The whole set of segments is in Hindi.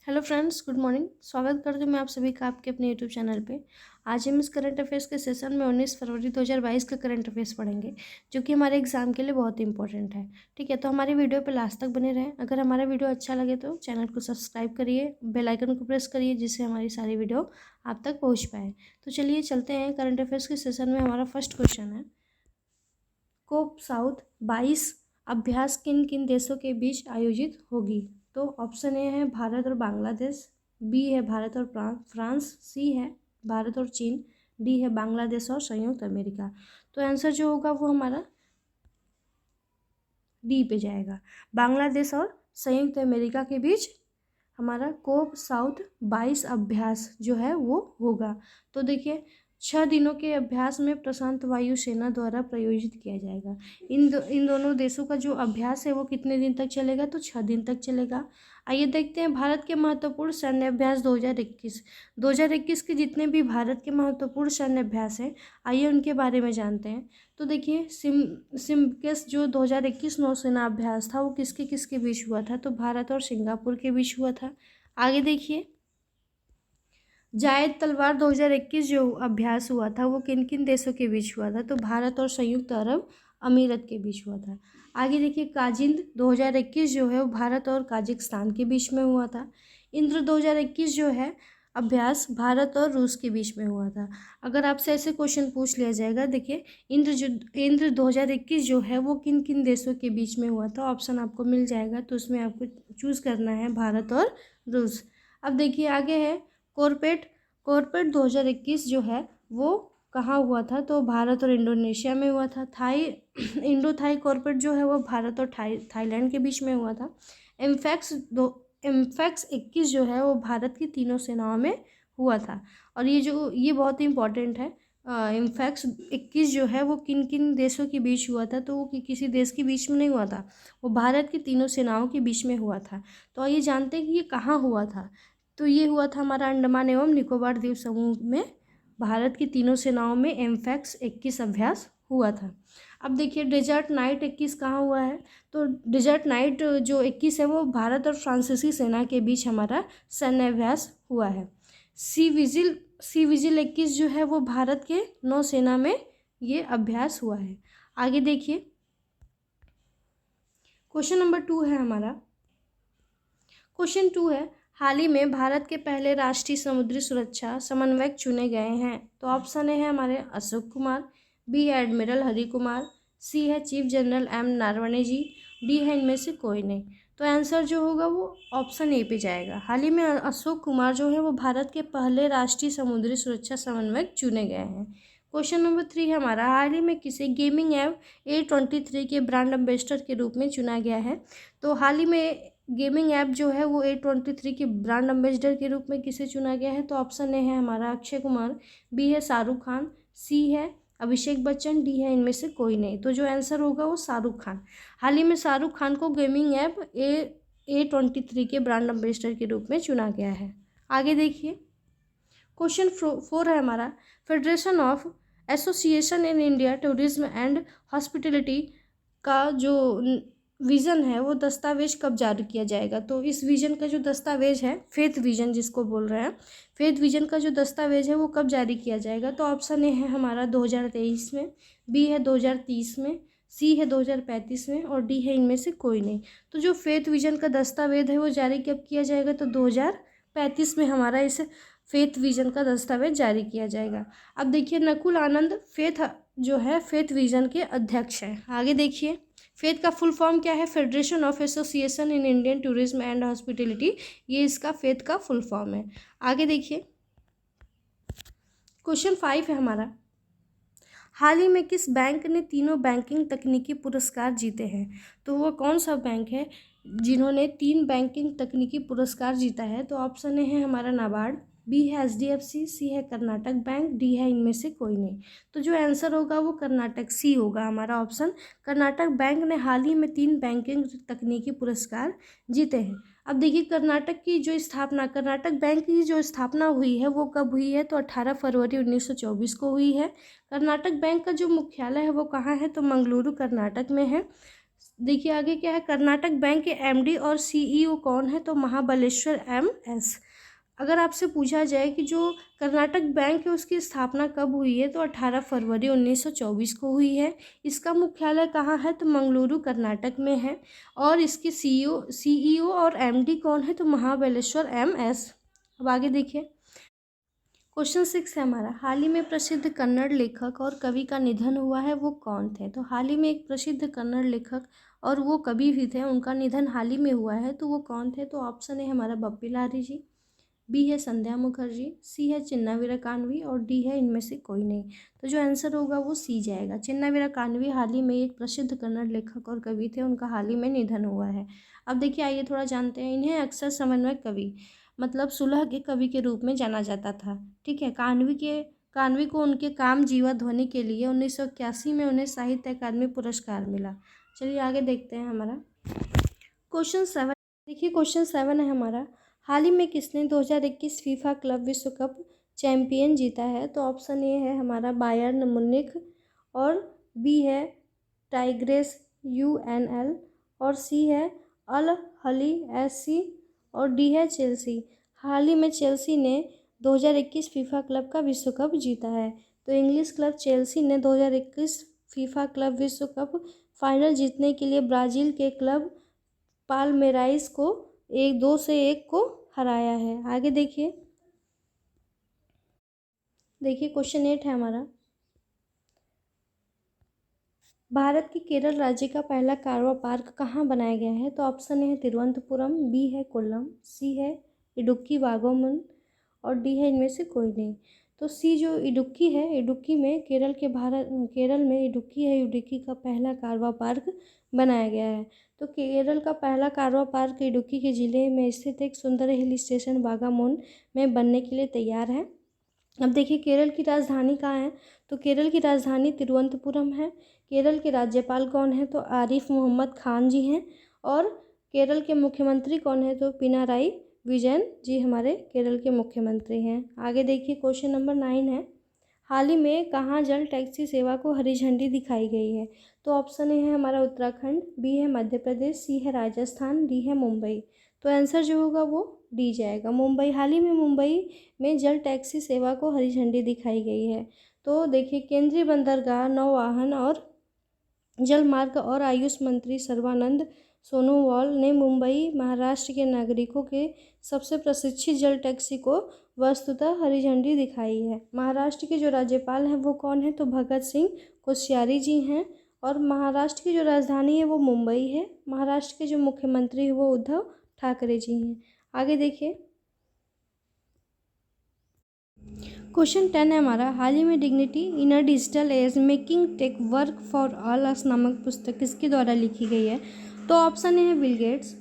Hello friends, good morning. स्वागत करती हूँ मैं आप सभी का आपके अपने यूट्यूब चैनल पे। आज हम इस करंट अफेयर्स के सेशन में 19 फरवरी 2022 का करंट अफेयर्स पढ़ेंगे, जो कि हमारे एग्जाम के लिए बहुत इंपॉर्टेंट है। ठीक है, तो हमारी वीडियो पे लास्ट तक बने रहें। अगर हमारा वीडियो अच्छा लगे तो चैनल को सब्सक्राइब करिए, बेल आइकन को प्रेस करिए, जिससे हमारी सारी वीडियो आप तक पहुँच पाए। तो चलिए चलते हैं करंट अफेयर्स के सेशन में। हमारा फर्स्ट क्वेश्चन है, कोप साउथ 22 अभ्यास किन किन देशों के बीच आयोजित होगी? तो ऑप्शन ए है भारत और बांग्लादेश, बी है भारत और फ्रांस, सी है भारत और चीन, डी है बांग्लादेश और संयुक्त अमेरिका। तो आंसर जो होगा वो हमारा डी पे जाएगा। बांग्लादेश और संयुक्त अमेरिका के बीच हमारा कोप साउथ 22 अभ्यास जो है वो होगा। तो देखिए, 6 दिनों के अभ्यास में प्रशांत वायु सेना द्वारा प्रायोजित किया जाएगा। इन दोनों देशों का जो अभ्यास है वो कितने दिन तक चलेगा? तो 6 दिन तक चलेगा। आइए देखते हैं भारत के महत्वपूर्ण सैन्य अभ्यास 2021 के जितने भी भारत के महत्वपूर्ण सैन्य अभ्यास हैं, आइए उनके बारे में जानते हैं। तो देखिए, सिम्बकेस जो 2021 नौसेना अभ्यास था वो किसके किसके बीच हुआ था? तो भारत और सिंगापुर के बीच हुआ था। आगे देखिए, जायद तलवार 2021 जो अभ्यास हुआ था वो किन किन देशों के बीच हुआ था? तो भारत और संयुक्त अरब अमीरत के बीच हुआ था। आगे देखिए, काजिंद 2021 जो है वो भारत और काजिकिस्तान के बीच में हुआ था। इंद्र 2021 जो है अभ्यास भारत और रूस के बीच में हुआ था। अगर आपसे ऐसे क्वेश्चन पूछ लिया जाएगा, देखिए इंद्र 2021 जो है वो किन किन देशों के बीच में हुआ था, ऑप्शन आपको मिल जाएगा। तो उसमें आपको चूज़ करना है भारत और रूस। अब देखिए आगे है कॉर्पेट 2021 जो है वो कहाँ हुआ था? तो भारत और इंडोनेशिया में हुआ था। इंडो थाई कॉर्पेट जो है वो भारत और थाईलैंड के बीच में हुआ था। एम्फैक्स 21 जो है वो भारत की तीनों सेनाओं में हुआ था। और ये बहुत इंपॉर्टेंट है। एम्फैक्स 21 जो है वो किन किन देशों के बीच हुआ था? तो वो किसी देश के बीच में नहीं हुआ था, वो भारत की तीनों सेनाओं के बीच में हुआ था। तो आइए जानते हैं कि ये कहाँ हुआ था। तो ये हुआ था हमारा अंडमान एवं निकोबार द्वीप समूह में। भारत की तीनों सेनाओं में एम्फैक्स 21 अभ्यास हुआ था। अब देखिए, डेजर्ट नाइट 21 कहाँ हुआ है? तो डेजर्ट नाइट जो 21 है वो भारत और फ्रांसीसी सेना के बीच हमारा सैन्य अभ्यास हुआ है। सी विजिल 21 जो है वो भारत के नौसेना में ये अभ्यास हुआ है। आगे देखिए, क्वेश्चन नंबर 2 है हमारा। क्वेश्चन 2 है, हाल ही में भारत के पहले राष्ट्रीय समुद्री सुरक्षा समन्वयक चुने गए हैं। तो ऑप्शन ए है हमारे अशोक कुमार, बी है एडमिरल हरि कुमार, सी है चीफ जनरल एम नारवणे जी, डी है इनमें से कोई नहीं। तो आंसर जो होगा वो ऑप्शन ए पे जाएगा। हाल ही में अशोक कुमार जो है वो भारत के पहले राष्ट्रीय समुद्री सुरक्षा समन्वयक चुने गए हैं। क्वेश्चन नंबर 3 है हमारा, हाल ही में किसे गेमिंग ऐप A23 के ब्रांड एम्बेसडर के रूप में चुना गया है? तो हाल ही में गेमिंग ऐप जो है वो A23 के ब्रांड एम्बेसडर के रूप में किसे चुना गया है? तो ऑप्शन ए है हमारा अक्षय कुमार, बी है शाहरुख खान, सी है अभिषेक बच्चन, डी है इनमें से कोई नहीं। तो जो आंसर होगा वो शाहरुख खान। हाल ही में शाहरुख खान को गेमिंग ऐप A23 के ब्रांड एम्बेसडर के रूप में चुना गया है। आगे देखिए, क्वेश्चन 4 है हमारा, federation of association in India tourism and hospitality का जो विज़न है वो दस्तावेज कब जारी किया जाएगा? तो इस विज़न का जो दस्तावेज है, फेथ विज़न जिसको बोल रहे हैं, फेथ विज़न का जो दस्तावेज है वो कब जारी किया जाएगा? तो ऑप्शन ए है हमारा 2023 में, बी है 2030 में, सी है 2035 में, और डी है इनमें से कोई नहीं। तो जो फेथ विज़न का दस्तावेज है वो जारी कब किया जाएगा? तो 2035 में हमारा इस फेथ विज़न का दस्तावेज जारी किया जाएगा। अब देखिए, नकुल आनंद फेथ विज़न के अध्यक्ष हैं। आगे देखिए, फेथ का फुल फॉर्म क्या है? Federation of association in Indian tourism and hospitality, ये इसका फेथ का फुल फॉर्म है। आगे देखिए, क्वेश्चन 5 है हमारा, हाल ही में किस बैंक ने तीनों बैंकिंग तकनीकी पुरस्कार जीते हैं? तो वो कौन सा बैंक है जिन्होंने 3 बैंकिंग तकनीकी पुरस्कार जीता है? तो ऑप्शन ए है हमारा नाबार्ड, बी है HDFC, सी है कर्नाटक बैंक, डी है इनमें से कोई नहीं। तो जो आंसर होगा वो कर्नाटक, सी होगा हमारा ऑप्शन। कर्नाटक बैंक ने हाल ही में 3 बैंकिंग तकनीकी पुरस्कार जीते हैं। अब देखिए, कर्नाटक बैंक की जो स्थापना हुई है वो कब हुई है? तो 18 फरवरी 1924 को हुई है। कर्नाटक बैंक का जो मुख्यालय है वो कहाँ है? तो मंगलुरु कर्नाटक में है। देखिए आगे क्या है, कर्नाटक बैंक के एमडी और सीईओ कौन है, तो महाबलेश्वर एमएस। अगर आपसे पूछा जाए कि जो कर्नाटक बैंक है उसकी स्थापना कब हुई है, तो 18 फरवरी 1924 को हुई है। इसका मुख्यालय कहाँ है, तो मंगलुरु कर्नाटक में है। और इसके सीईओ और एमडी कौन है, तो महाबलेश्वर एमएस। अब आगे देखिए, क्वेश्चन 6 है हमारा, हाल ही में प्रसिद्ध कन्नड़ लेखक और कवि का निधन हुआ है, वो कौन थे। तो हाल ही में एक प्रसिद्ध कन्नड़ लेखक और वो कवि भी थे, उनका निधन हाल ही में हुआ है, तो वो कौन थे। तो ऑप्शन है हमारा बप्पी लाहिरी जी, बी है संध्या मुखर्जी, सी है चिन्नावीरा कान्वी और डी है इनमें से कोई नहीं। तो जो आंसर होगा वो सी जाएगा। चिन्नावीरा कान्वी हाल ही में एक प्रसिद्ध कन्नड़ लेखक और कवि थे, उनका हाल ही में निधन हुआ है। अब देखिए आइए थोड़ा जानते हैं, इन्हें अक्सर समन्वयक कवि मतलब सुलह के कवि के रूप में जाना जाता था। ठीक है, कान्वी को उनके काम जीवा ध्वनि के लिए 1981 में उन्हें साहित्य अकादमी पुरस्कार मिला। चलिए आगे देखते हैं हमारा क्वेश्चन 7। देखिए क्वेश्चन 7 है हमारा, हाल ही में किसने 2021 फीफा क्लब विश्व कप चैंपियन जीता है। तो ऑप्शन ए है हमारा बायर्न मुनिख, और बी है टाइग्रेस यूएनएल, और सी है अल हली एससी, और डी है चेल्सी। हाल ही में चेल्सी ने 2021 फीफा क्लब का विश्व कप जीता है। तो इंग्लिश क्लब चेल्सी ने 2021 फीफा क्लब विश्व कप फाइनल जीतने के लिए ब्राज़ील के क्लब पाल्मेराइस को 2-1 को हराया है। आगे देखिए क्वेश्चन 8 है हमारा, भारत के केरल राज्य का पहला कारवा पार्क कहाँ बनाया गया है। तो ऑप्शन ए है तिरुवनंतपुरम, बी है कोल्लम, सी है इडुक्की वागोमन, और डी है इनमें से कोई नहीं। तो सी जो इडुक्की है, इडुक्की में केरल में इडुक्की है, इडुक्की का पहला कारवा पार्क बनाया गया है। तो केरल का पहला कारवा पार्क इडुक्की के ज़िले में स्थित एक सुंदर हिल स्टेशन वागामोन में बनने के लिए तैयार है। अब देखिए केरल की राजधानी कहाँ है, तो केरल की राजधानी तिरुवनंतपुरम है। केरल के राज्यपाल कौन है, तो आरिफ मोहम्मद खान जी हैं। और केरल के मुख्यमंत्री कौन है, तो पिनाराई विजयन जी हमारे केरल के मुख्यमंत्री हैं। आगे देखिए क्वेश्चन नंबर 9 है, हाल ही में कहाँ जल टैक्सी सेवा को हरी झंडी दिखाई गई है। तो ऑप्शन ए है हमारा उत्तराखंड, बी है मध्य प्रदेश, सी है राजस्थान, डी है मुंबई। तो आंसर जो होगा वो डी जाएगा, मुंबई। हाल ही में मुंबई में जल टैक्सी सेवा को हरी झंडी दिखाई गई है। तो देखिए केंद्रीय बंदरगाह, नौवाहन और जल मार्ग और आयुष मंत्री सर्बानंद सोनोवाल ने मुंबई महाराष्ट्र के नागरिकों के सबसे प्रशिक्षित जल टैक्सी को वस्तुतः हरी झंडी दिखाई है। महाराष्ट्र के जो राज्यपाल हैं वो कौन है, तो भगत सिंह कोश्यारी जी हैं। और महाराष्ट्र की जो राजधानी है वो मुंबई है। महाराष्ट्र के जो मुख्यमंत्री हैं वो उद्धव ठाकरे जी हैं। आगे देखिए क्वेश्चन 10 है हमारा, हाल ही में dignity in a digital age making tech work for all us नामक पुस्तक किसके द्वारा लिखी गई है। तो ऑप्शन ए है बिल गेट्स,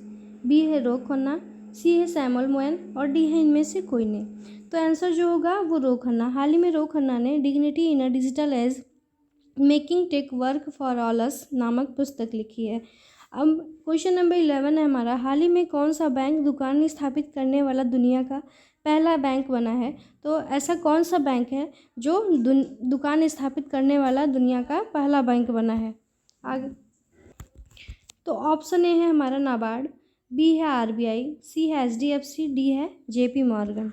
बी है रो खन्ना, सी है सैमुअल मोयन, और डी है इनमें से कोई नहीं। तो आंसर जो होगा वो रो खन्ना। हाल ही में रो खन्ना ने dignity in a digital age making tech work for all us नामक पुस्तक लिखी है। अब क्वेश्चन नंबर 11 है हमारा, हाल ही में कौन सा बैंक दुकान स्थापित करने वाला दुनिया का पहला बैंक बना है। तो ऐसा कौन सा बैंक है जो दुकान स्थापित करने वाला दुनिया का पहला बैंक बना है। आगे तो ऑप्शन ए है हमारा नाबार्ड, बी है आरबीआई, सी है एचडीएफसी, डी है जेपी मॉर्गन।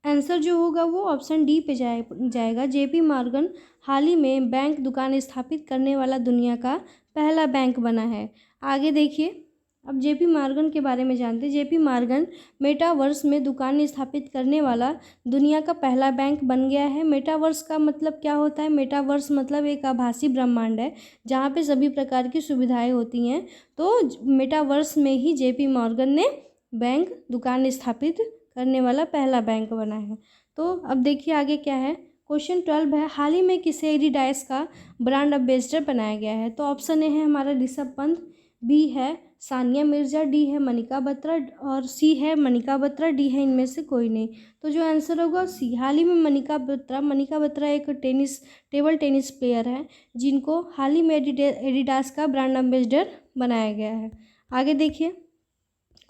आंसर जो होगा वो ऑप्शन डी पे जाएगा, जेपी मॉर्गन हाल ही में बैंक दुकान स्थापित करने वाला दुनिया का पहला बैंक बना है। आगे देखिए अब जेपी मॉर्गन के बारे में जानते हैं। जेपी मॉर्गन मेटावर्स में दुकान स्थापित करने वाला दुनिया का पहला बैंक बन गया है। मेटावर्स का मतलब क्या होता है, मेटावर्स मतलब एक आभासी ब्रह्मांड है जहाँ पे सभी प्रकार की सुविधाएं होती हैं। तो मेटावर्स में ही जेपी मॉर्गन ने बैंक दुकान स्थापित करने वाला पहला बैंक बना है। तो अब देखिए आगे क्या है, क्वेश्चन 12 है, हाल ही में किसे एडिडास का ब्रांड एम्बेसडर बनाया गया है। तो ऑप्शन ए है हमारा ऋषभ पंत, बी है सानिया मिर्जा, डी है मनिका बत्रा, और सी है मनिका बत्रा, डी है इनमें से कोई नहीं। तो जो आंसर होगा सी। हाल ही में मनिका बत्रा एक टेबल टेनिस प्लेयर है जिनको हाल ही में एडिडास का ब्रांड एम्बेसडर बनाया गया है। आगे देखिए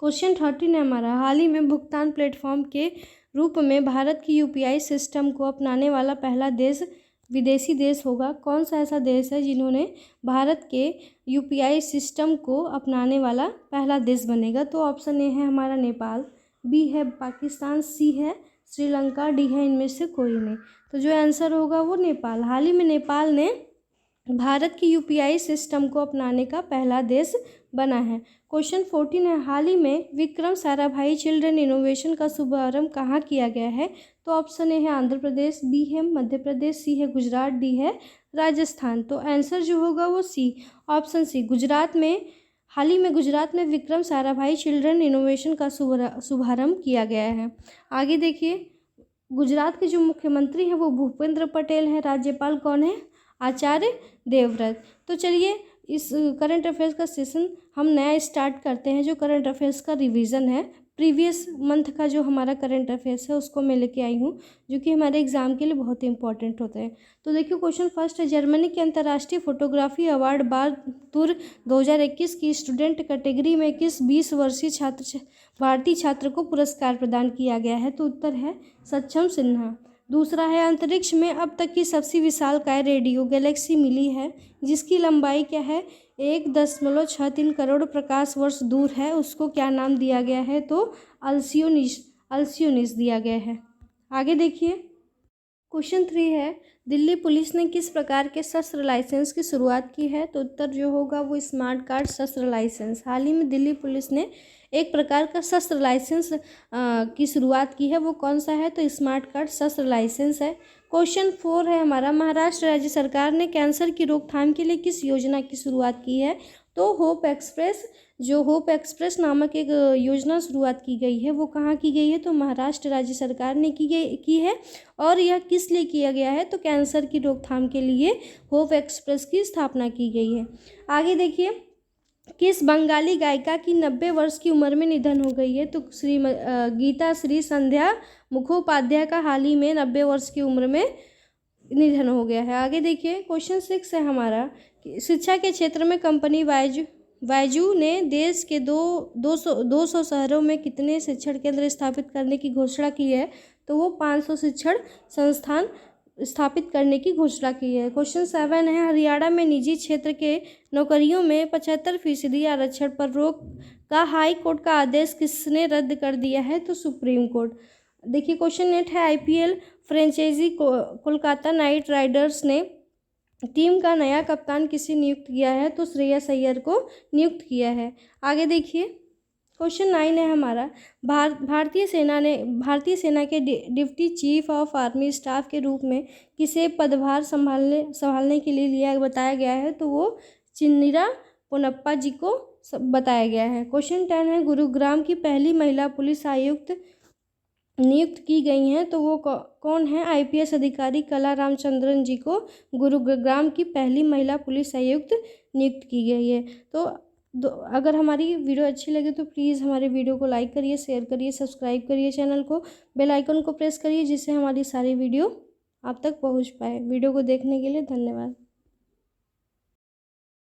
क्वेश्चन 13 है हमारा, हाल ही में भुगतान प्लेटफॉर्म के रूप में भारत की यूपीआई सिस्टम को अपनाने वाला पहला देश विदेशी देश होगा, कौन सा ऐसा देश है जिन्होंने भारत के यूपीआई सिस्टम को अपनाने वाला पहला देश बनेगा? तो ऑप्शन ए है हमारा नेपाल, बी है पाकिस्तान, सी है श्रीलंका, डी है इनमें से कोई नहीं। तो जो आंसर होगा वो नेपाल। हाल ही में नेपाल ने भारत की यूपीआई सिस्टम को अपनाने का पहला देश बना है। क्वेश्चन 14 है, हाल ही में विक्रम साराभाई चिल्ड्रन इनोवेशन का शुभारंभ कहाँ किया गया है? तो ऑप्शन ए है आंध्र प्रदेश, बी है मध्य प्रदेश, सी है गुजरात, डी है राजस्थान। तो आंसर जो होगा वो सी, ऑप्शन सी, गुजरात में हाल ही में गुजरात में विक्रम साराभाई चिल्ड्रन इनोवेशन का शुभारंभ किया गया है। आगे देखिए, गुजरात के जो मुख्यमंत्री हैं वो भूपेंद्र पटेल हैं, राज्यपाल कौन है? आचार्य देवव्रत। तो चलिए इस करंट अफेयर्स का सेशन हम नया स्टार्ट करते हैं। जो करंट अफेयर्स का रिवीजन है, प्रीवियस मंथ का जो हमारा करंट अफेयर्स है उसको मैं लेके आई हूँ, जो कि हमारे एग्जाम के लिए बहुत ही इंपॉर्टेंट होते हैं। तो देखिए क्वेश्चन फर्स्ट है, जर्मनी के अंतर्राष्ट्रीय फोटोग्राफी अवार्ड बारतूर 2021 की स्टूडेंट कैटेगरी में किस 20 वर्षीय भारतीय छात्र को पुरस्कार प्रदान किया गया है? तो उत्तर है सक्षम सिन्हा। दूसरा है, अंतरिक्ष में अब तक की सबसे विशालकाय रेडियो गैलेक्सी मिली है जिसकी लंबाई क्या है? 1.63 करोड़ प्रकाश वर्ष दूर है, उसको क्या नाम दिया गया है? तो अल्सियोनिस दिया गया है। आगे देखिए क्वेश्चन 3 है, दिल्ली पुलिस ने किस प्रकार के शस्त्र लाइसेंस की शुरुआत की है? तो उत्तर जो होगा वो स्मार्ट कार्ड शस्त्र लाइसेंस। हाल ही में दिल्ली पुलिस ने एक प्रकार का शस्त्र लाइसेंस की शुरुआत की है, वो कौन सा है? तो स्मार्ट कार्ड शस्त्र लाइसेंस है। क्वेश्चन 4 है हमारा, महाराष्ट्र राज्य सरकार ने कैंसर की रोकथाम के लिए किस योजना की शुरुआत की है? तो होप एक्सप्रेस नामक एक योजना शुरुआत की गई है, वो कहाँ की गई है? तो महाराष्ट्र राज्य सरकार ने की है। और यह किस लिए किया गया है? तो कैंसर की रोकथाम के लिए होप एक्सप्रेस की स्थापना की गई है। आगे देखिए, किस बंगाली गायिका की 90 वर्ष की उम्र में निधन हो गई है? तो गीता श्री संध्या मुखोपाध्याय का हाल ही में 90 वर्ष की उम्र में निधन हो गया है। आगे देखिए क्वेश्चन 6 है हमारा, शिक्षा के क्षेत्र में कंपनी बायजू ने देश के 200 शहरों में कितने शिक्षण केंद्र स्थापित करने की घोषणा की है? तो वो 500 शिक्षण संस्थान स्थापित करने की घोषणा की है। क्वेश्चन 7 है, हरियाणा में निजी क्षेत्र के नौकरियों में 75% आरक्षण पर रोक का हाई कोर्ट का आदेश किसने रद्द कर दिया है? तो सुप्रीम कोर्ट। देखिए क्वेश्चन 8 है, IPL franchise Kolkata Knight Riders ने टीम का नया कप्तान किसे नियुक्त किया है? तो श्रेयस अय्यर को नियुक्त किया है। आगे देखिए क्वेश्चन 9 है हमारा, भारतीय सेना के deputy chief of army staff के रूप में किसे पदभार संभालने के लिए बताया गया है? तो वो चिन्निरा पोनप्पा जी को बताया गया है। क्वेश्चन 10 है, गुरुग्राम की पहली महिला पुलिस आयुक्त नियुक्त की गई हैं, तो वो कौन है? आईपीएस अधिकारी कला रामचंद्रन जी को गुरुग्राम की पहली महिला पुलिस आयुक्त नियुक्त की गई है। तो अगर हमारी वीडियो अच्छी लगे तो प्लीज़ हमारे वीडियो को लाइक करिए, शेयर करिए, सब्सक्राइब करिए चैनल को, बेल आइकन को प्रेस करिए जिससे हमारी सारी वीडियो आप तक पहुंच पाए। वीडियो को देखने के लिए धन्यवाद।